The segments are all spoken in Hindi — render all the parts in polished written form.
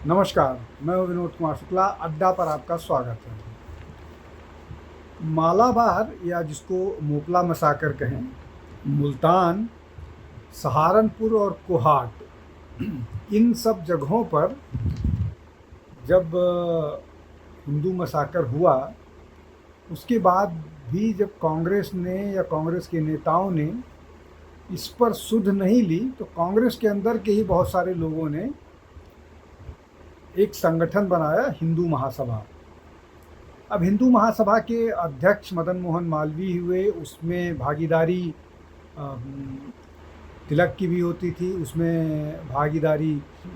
नमस्कार, मैं हूं विनोद कुमार शुक्ला। अड्डा पर आपका स्वागत है। मालाबार या जिसको मोपला मसाकर कहें, मुल्तान, सहारनपुर और कोहाट, इन सब जगहों पर जब हिंदू मसाकर हुआ, उसके बाद भी जब कांग्रेस ने या कांग्रेस के नेताओं ने इस पर सुध नहीं ली, तो कांग्रेस के अंदर के ही बहुत सारे लोगों ने एक संगठन बनाया, हिंदू महासभा। अब हिंदू महासभा के अध्यक्ष मदन मोहन मालवीय हुए। उसमें भागीदारी तिलक की भी होती थी, उसमें भागीदारी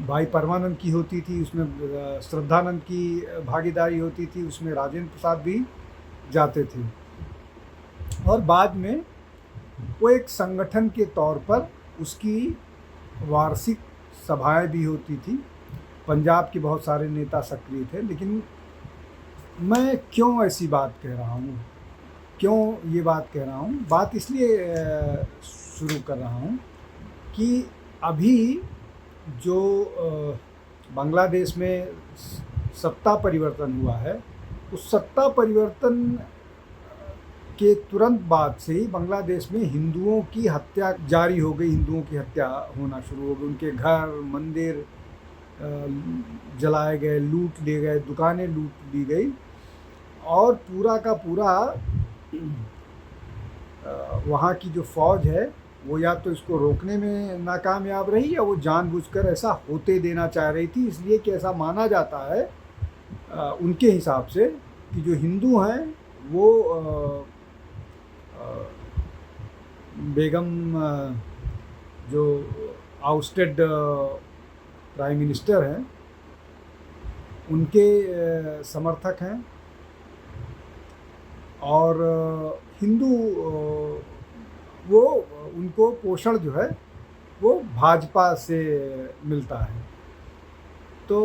भाई परमानंद की होती थी, उसमें श्रद्धानंद की भागीदारी होती थी, उसमें राजेंद्र प्रसाद भी जाते थे। और बाद में वो एक संगठन के तौर पर उसकी वार्षिक सभाएं भी होती थी। पंजाब के बहुत सारे नेता सक्रिय थे। लेकिन मैं क्यों ऐसी बात कह रहा हूँ, क्यों ये बात कह रहा हूँ? बात इसलिए शुरू कर रहा हूँ कि अभी जो बांग्लादेश में सत्ता परिवर्तन हुआ है, उस सत्ता परिवर्तन के तुरंत बाद से ही बांग्लादेश में हिंदुओं की हत्या जारी हो गई। हिंदुओं की हत्या होना शुरू हो गई। उनके घर, मंदिर जलाए गए, लूट लिए गए, दुकानें लूट ली गई। और पूरा का पूरा वहाँ की जो फौज है वो या तो इसको रोकने में नाकामयाब रही, या वो जानबूझकर ऐसा होते देना चाह रही थी। इसलिए कि ऐसा माना जाता है उनके हिसाब से कि जो हिंदू हैं वो बेगम जो आउस्टेड प्राइम मिनिस्टर हैं, उनके समर्थक हैं। और हिंदू वो उनको पोषण जो है वो भाजपा से मिलता है। तो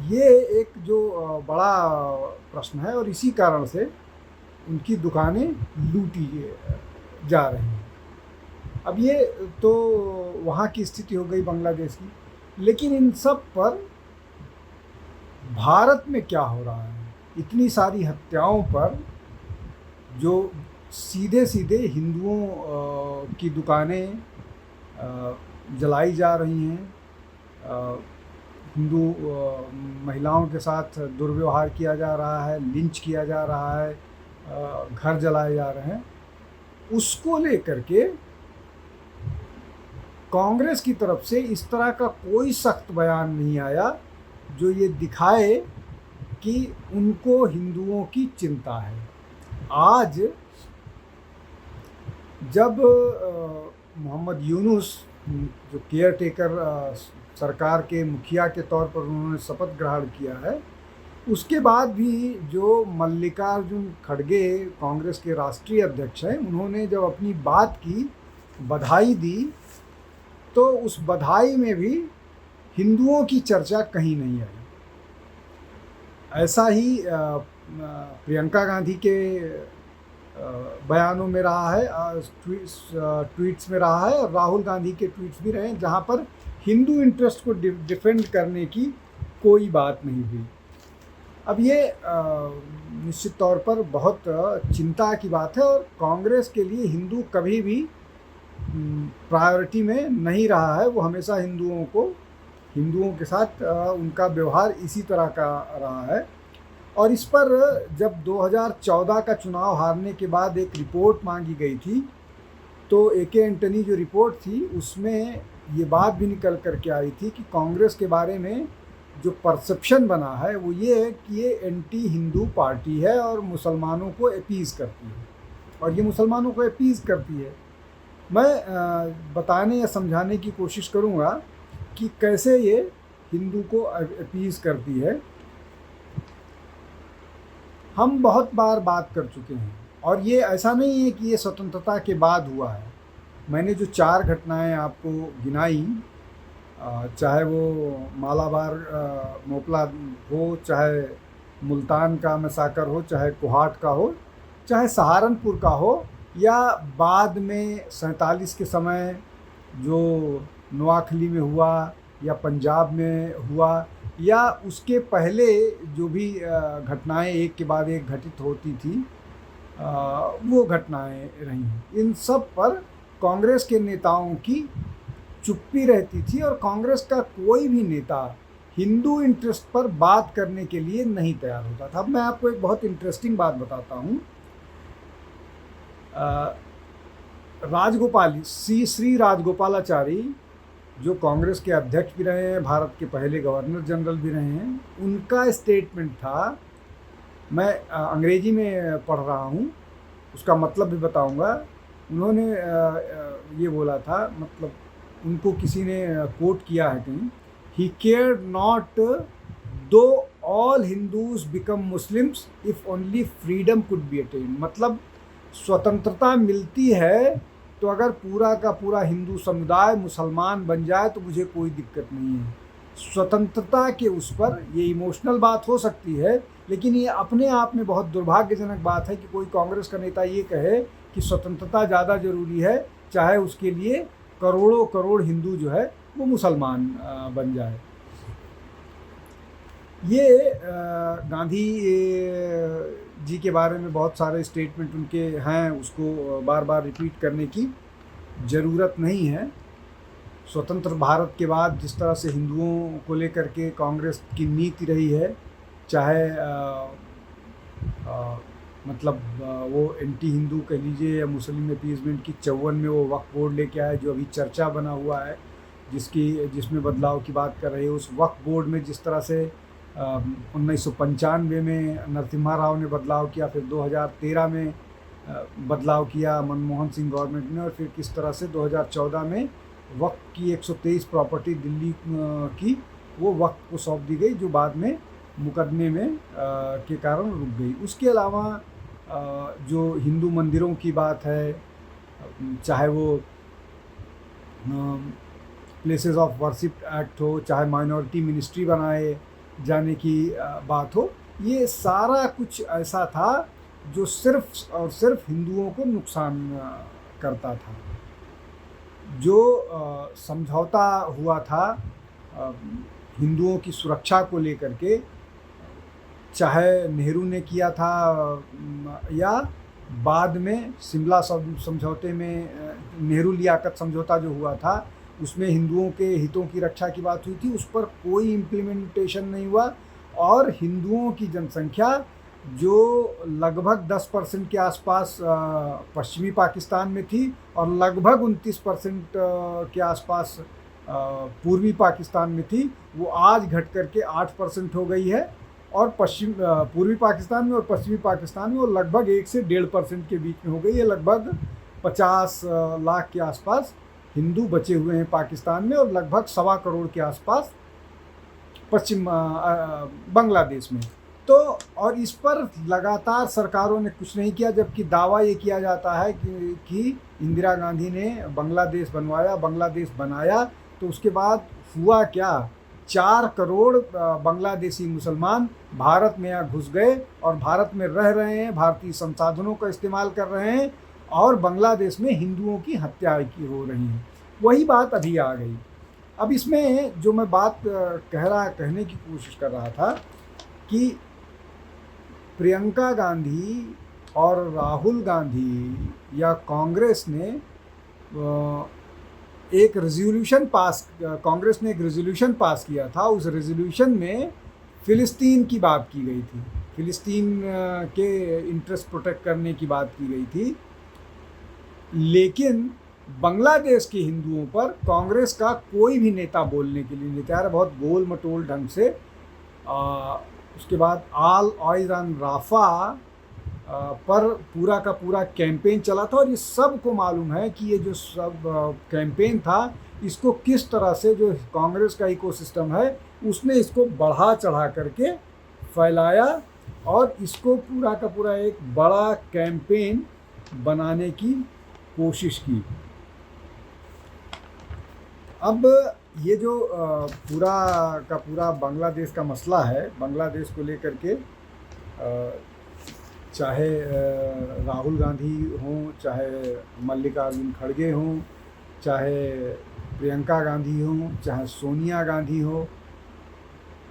ये एक जो बड़ा प्रश्न है, और इसी कारण से उनकी दुकानें लूटी जा रही हैं। अब ये तो वहाँ की स्थिति हो गई बांग्लादेश की। लेकिन इन सब पर भारत में क्या हो रहा है? इतनी सारी हत्याओं पर जो सीधे सीधे हिंदुओं की दुकानें जलाई जा रही हैं, हिंदू महिलाओं के साथ दुर्व्यवहार किया जा रहा है, लिंच किया जा रहा है, घर जलाए जा रहे हैं, उसको लेकर के कांग्रेस की तरफ से इस तरह का कोई सख्त बयान नहीं आया जो ये दिखाए कि उनको हिंदुओं की चिंता है। आज जब मोहम्मद यूनुस, जो केयर टेकर सरकार के मुखिया के तौर पर उन्होंने शपथ ग्रहण किया है, उसके बाद भी जो मल्लिकार्जुन खड़गे कांग्रेस के राष्ट्रीय अध्यक्ष हैं, उन्होंने जब अपनी बात की, बधाई दी, तो उस बधाई में भी हिंदुओं की चर्चा कहीं नहीं आई। ऐसा ही प्रियंका गांधी के बयानों में रहा है, ट्वीट्स में रहा है, और राहुल गांधी के ट्वीट्स भी रहे हैं, जहां पर हिंदू इंटरेस्ट को डिफेंड करने की कोई बात नहीं हुई। अब ये निश्चित तौर पर बहुत चिंता की बात है, और कांग्रेस के लिए हिंदू कभी भी प्रायोरिटी में नहीं रहा है। वो हमेशा हिंदुओं के साथ उनका व्यवहार इसी तरह का रहा है। और इस पर जब 2014 का चुनाव हारने के बाद एक रिपोर्ट मांगी गई थी, तो ए.के. एंटनी जो रिपोर्ट थी, उसमें ये बात भी निकल करके आई थी कि कांग्रेस के बारे में जो परसेप्शन बना है वो ये है कि ये एंटी हिंदू पार्टी है और मुसलमानों को अपीज़ करती है। और ये मुसलमानों को अपीज़ करती है। मैं बताने या समझाने की कोशिश करूँगा कि कैसे ये हिंदू को अपीज़ करती है। हम बहुत बार बात कर चुके हैं, और ये ऐसा नहीं है कि ये स्वतंत्रता के बाद हुआ है। मैंने जो 4 घटनाएं आपको गिनाई, चाहे वो मालाबार मोपला हो, चाहे मुल्तान का मसाकर हो, चाहे कोहाट का हो, चाहे सहारनपुर का हो, या बाद में 47 के समय जो नोआखली में हुआ या पंजाब में हुआ, या उसके पहले जो भी घटनाएं एक के बाद एक घटित होती थी, वो घटनाएं रही हैं। इन सब पर कांग्रेस के नेताओं की चुप्पी रहती थी और कांग्रेस का कोई भी नेता हिंदू इंटरेस्ट पर बात करने के लिए नहीं तैयार होता था। अब मैं आपको एक बहुत इंटरेस्टिंग बात बताता हूँ। श्री राजगोपालाचारी जो कांग्रेस के अध्यक्ष भी रहे हैं, भारत के पहले गवर्नर जनरल भी रहे हैं, उनका स्टेटमेंट था, मैं अंग्रेजी में पढ़ रहा हूँ, उसका मतलब भी बताऊँगा। उन्होंने ये बोला था, मतलब उनको किसी ने कोट किया है कहीं, ही केयर नॉट दो all Hindus become Muslims if only freedom could be attend. मतलब स्वतंत्रता मिलती है तो अगर पूरा का पूरा हिंदू समुदाय मुसलमान बन जाए तो मुझे कोई दिक्कत नहीं है। स्वतंत्रता के उस पर ये इमोशनल बात हो सकती है, लेकिन ये अपने आप में बहुत दुर्भाग्यजनक बात है कि कोई कांग्रेस का नेता ये कहे कि स्वतंत्रता ज़्यादा ज़रूरी है, चाहे उसके लिए करोड़ों करोड़ हिंदू जो है वो मुसलमान बन जाए। ये गांधी जी के बारे में बहुत सारे स्टेटमेंट उनके हैं, उसको बार बार रिपीट करने की ज़रूरत नहीं है। स्वतंत्र भारत के बाद जिस तरह से हिंदुओं को लेकर के कांग्रेस की नीति रही है, चाहे मतलब वो एंटी हिंदू कह लीजिए या मुस्लिम अपीज़मेंट की 54 में वो वक्फ बोर्ड लेके आए जो अभी चर्चा बना हुआ है, जिसमें बदलाव की बात कर रहे हैं। उस वक्फ बोर्ड में जिस तरह से 1995 में नरसिम्हा राव ने बदलाव किया, फिर 2013 में बदलाव किया मनमोहन सिंह गवर्नमेंट ने, और फिर किस तरह से 2014 में वक्फ की 123 प्रॉपर्टी दिल्ली की वो वक्फ को सौंप दी गई, जो बाद में मुकदमे में के कारण रुक गई। उसके अलावा जो हिंदू मंदिरों की बात है, चाहे वो प्लेसेस ऑफ वर्शिप एक्ट हो, चाहे माइनॉरिटी मिनिस्ट्री बनाए जाने की बात हो, ये सारा कुछ ऐसा था जो सिर्फ और सिर्फ हिंदुओं को नुकसान करता था। जो समझौता हुआ था हिंदुओं की सुरक्षा को लेकर के, चाहे नेहरू ने किया था या बाद में शिमला समझौते में नेहरू लियाकत समझौता जो हुआ था, उसमें हिंदुओं के हितों की रक्षा की बात हुई थी, उस पर कोई इम्प्लीमेंटेशन नहीं हुआ। और हिंदुओं की जनसंख्या जो लगभग 10% के आसपास पश्चिमी पाकिस्तान में थी और लगभग 29% के आसपास पूर्वी पाकिस्तान में थी, वो आज घट करके 8% हो गई है। और पूर्वी पाकिस्तान में और पश्चिमी पाकिस्तान में वो लगभग 1 से 1.5% के बीच में हो गई है। लगभग 50 लाख के आसपास हिंदू बचे हुए हैं पाकिस्तान में, और लगभग 1.25 करोड़ के आसपास पश्चिम बांग्लादेश में। तो और इस पर लगातार सरकारों ने कुछ नहीं किया, जबकि दावा ये किया जाता है कि इंदिरा गांधी ने बांग्लादेश बनवाया, बांग्लादेश बनाया। तो उसके बाद हुआ क्या, 4 करोड़ बांग्लादेशी मुसलमान भारत में यहाँ घुस गए और भारत में रह रहे हैं, भारतीय संसाधनों का इस्तेमाल कर रहे हैं, और बांग्लादेश में हिंदुओं की हत्या की हो रही है। वही बात अभी आ गई। अब इसमें जो मैं बात कहने की कोशिश कर रहा था कि प्रियंका गांधी और राहुल गांधी या कांग्रेस ने एक रेजोल्यूशन पास किया था। उस रेजोल्यूशन में फ़िलिस्तीन की बात की गई थी, फ़िलिस्तीन के इंटरेस्ट प्रोटेक्ट करने की बात की गई थी। लेकिन बांग्लादेश के हिंदुओं पर कांग्रेस का कोई भी नेता बोलने के लिए नहीं तैयार, बहुत गोल मटोल ढंग से। उसके बाद ऑल आइज ऑन राफा पर पूरा का पूरा कैंपेन चला था, और ये सबको मालूम है कि ये जो सब कैंपेन था, इसको किस तरह से जो कांग्रेस का इकोसिस्टम है उसने इसको बढ़ा चढ़ा करके फैलाया और इसको पूरा का पूरा एक बड़ा कैंपेन बनाने की कोशिश की। अब ये जो पूरा का पूरा बांग्लादेश का मसला है, बांग्लादेश को लेकर के चाहे राहुल गांधी हों, चाहे मल्लिकार्जुन खड़गे हों, चाहे प्रियंका गांधी हों, चाहे सोनिया गांधी हो,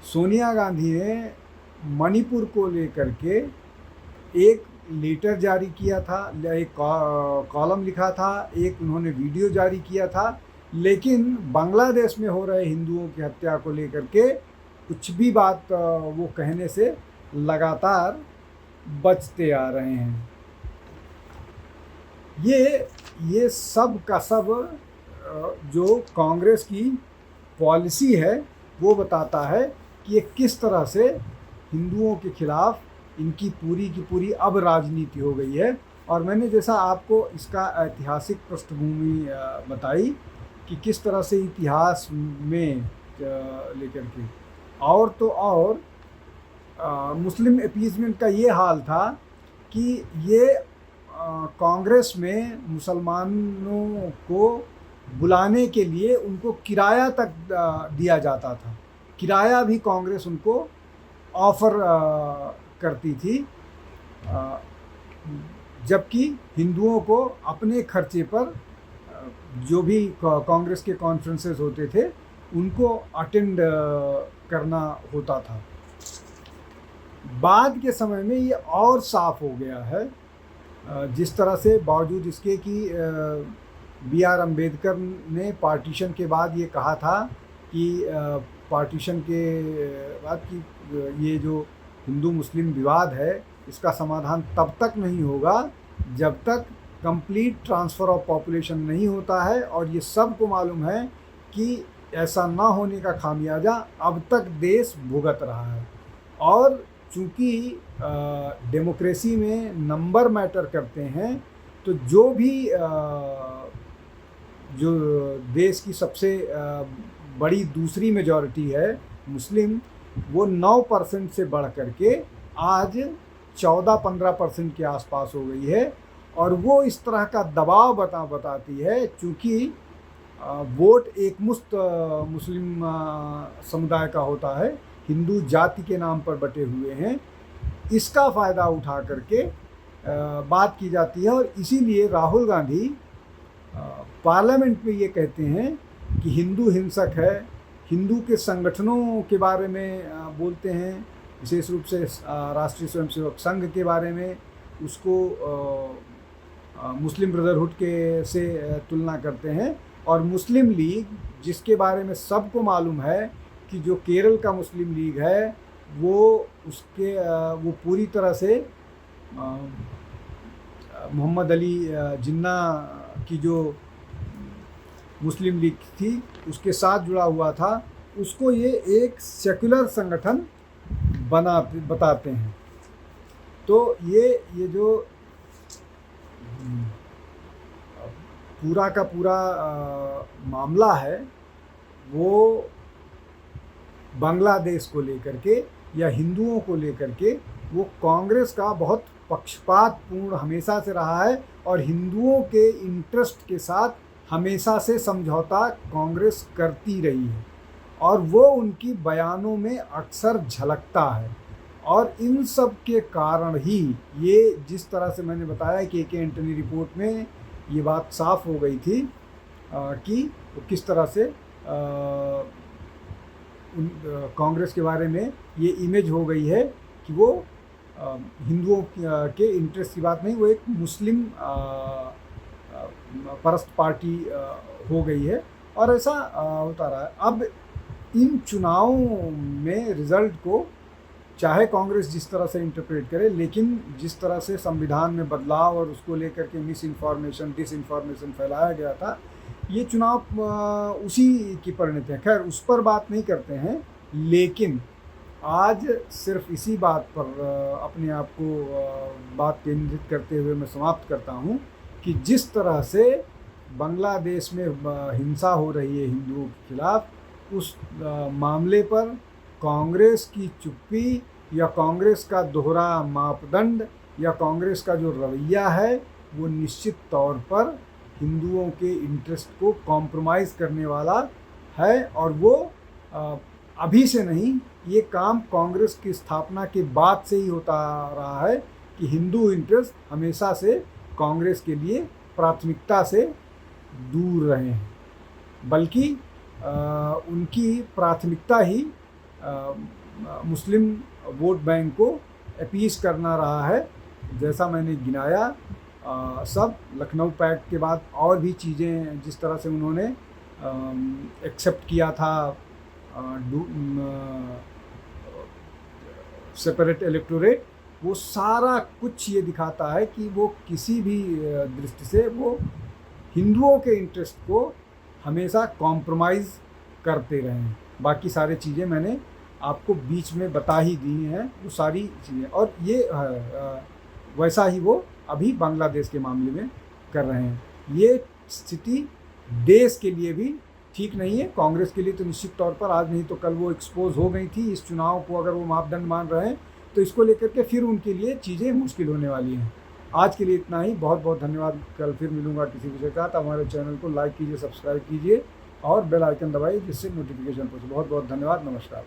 सोनिया गांधी ने मणिपुर को लेकर के एक लेटर जारी किया था, एक कॉलम लिखा था, एक उन्होंने वीडियो जारी किया था, लेकिन बांग्लादेश में हो रहे हिंदुओं की हत्या को लेकर के कुछ भी बात वो कहने से लगातार बचते आ रहे हैं। ये सब का सब जो कांग्रेस की पॉलिसी है वो बताता है कि ये किस तरह से हिंदुओं के खिलाफ इनकी पूरी की पूरी अब राजनीति हो गई है। और मैंने जैसा आपको इसका ऐतिहासिक पृष्ठभूमि बताई कि किस तरह से इतिहास में लेकर के, और तो और मुस्लिम अपीजमेंट का ये हाल था कि ये कांग्रेस में मुसलमानों को बुलाने के लिए उनको किराया तक दिया जाता था, किराया भी कांग्रेस उनको ऑफ़र करती थी, जबकि हिंदुओं को अपने खर्चे पर जो भी कांग्रेस के कॉन्फ्रेंसेस होते थे उनको अटेंड करना होता था। बाद के समय में ये और साफ हो गया है, जिस तरह से बावजूद इसके कि B.R. अम्बेडकर ने पार्टीशन के बाद ये कहा था कि पार्टीशन के बाद कि ये जो हिंदू मुस्लिम विवाद है इसका समाधान तब तक नहीं होगा जब तक कंप्लीट ट्रांसफ़र ऑफ पॉपुलेशन नहीं होता है। और ये सबको मालूम है कि ऐसा ना होने का खामियाजा अब तक देश भुगत रहा है। और चूँकि डेमोक्रेसी में नंबर मैटर करते हैं, तो जो भी जो देश की सबसे बड़ी दूसरी मेजॉरिटी है मुस्लिम, वो 9% से बढ़ कर के आज 14-15% के आसपास हो गई है। और वो इस तरह का दबाव बताती है, चूँकि वोट एकमुश्त मुस्लिम समुदाय का होता है, हिंदू जाति के नाम पर बटे हुए हैं, इसका फ़ायदा उठा करके बात की जाती है। और इसीलिए राहुल गांधी पार्लियामेंट में ये कहते हैं कि हिंदू हिंसक है, हिंदू के संगठनों के बारे में बोलते हैं, विशेष रूप से राष्ट्रीय स्वयंसेवक संघ के बारे में, उसको मुस्लिम ब्रदरहुड के से तुलना करते हैं। और मुस्लिम लीग, जिसके बारे में सबको मालूम है कि जो केरल का मुस्लिम लीग है वो वो पूरी तरह से मोहम्मद अली जिन्ना की जो मुस्लिम लीग थी उसके साथ जुड़ा हुआ था, उसको ये एक सेक्युलर संगठन बताते हैं। तो ये जो पूरा का पूरा मामला है वो बांग्लादेश को लेकर के या हिंदुओं को लेकर के, वो कांग्रेस का बहुत पक्षपातपूर्ण हमेशा से रहा है। और हिंदुओं के इंटरेस्ट के साथ हमेशा से समझौता कांग्रेस करती रही है, और वो उनकी बयानों में अक्सर झलकता है। और इन सब के कारण ही ये, जिस तरह से मैंने बताया कि के एंटनी रिपोर्ट में ये बात साफ हो गई थी कि किस तरह से कांग्रेस के बारे में ये इमेज हो गई है कि वो हिंदुओं के इंटरेस्ट की बात नहीं, वो एक मुस्लिम परस्त पार्टी हो गई है। और ऐसा होता रहा है। अब इन चुनावों में रिज़ल्ट को चाहे कांग्रेस जिस तरह से इंटरप्रेट करे, लेकिन जिस तरह से संविधान में बदलाव और उसको लेकर के मिस इन्फॉर्मेशन डिसइन्फॉर्मेशन फैलाया गया था, ये चुनाव उसी की परिणति है। खैर, उस पर बात नहीं करते हैं, लेकिन आज सिर्फ इसी बात पर अपने आप को बात केंद्रित करते हुए मैं समाप्त करता हूँ कि जिस तरह से बांग्लादेश में हिंसा हो रही है हिंदुओं के खिलाफ, उस मामले पर कांग्रेस की चुप्पी या कांग्रेस का दोहरा मापदंड या कांग्रेस का जो रवैया है वो निश्चित तौर पर हिंदुओं के इंटरेस्ट को कॉम्प्रोमाइज़ करने वाला है। और वो अभी से नहीं, ये काम कांग्रेस की स्थापना के बाद से ही होता रहा है कि हिंदू इंटरेस्ट हमेशा से कांग्रेस के लिए प्राथमिकता से दूर रहे हैं, बल्कि उनकी प्राथमिकता ही मुस्लिम वोट बैंक को अपीस करना रहा है। जैसा मैंने गिनाया सब लखनऊ पैक्ट के बाद और भी चीज़ें जिस तरह से उन्होंने एक्सेप्ट किया था सेपरेट इलेक्टोरेट, वो सारा कुछ ये दिखाता है कि वो किसी भी दृष्टि से वो हिंदुओं के इंटरेस्ट को हमेशा कॉम्प्रोमाइज़ करते रहे हैं। बाकी सारी चीज़ें मैंने आपको बीच में बता ही दी हैं, वो सारी चीज़ें, और ये वैसा ही वो अभी बांग्लादेश के मामले में कर रहे हैं। ये स्थिति देश के लिए भी ठीक नहीं है, कांग्रेस के लिए तो निश्चित तौर पर आज नहीं तो कल वो एक्सपोज हो गई थी। इस चुनाव को अगर वो मापदंड मान रहे हैं तो इसको लेकर के फिर उनके लिए चीज़ें मुश्किल होने वाली हैं। आज के लिए इतना ही, बहुत बहुत धन्यवाद। कल फिर मिलूंगा किसी विषय का। तो हमारे चैनल को लाइक कीजिए, सब्सक्राइब कीजिए और बेल आइकन दबाइए जिससे नोटिफिकेशन पहुंचे। बहुत बहुत धन्यवाद, नमस्कार।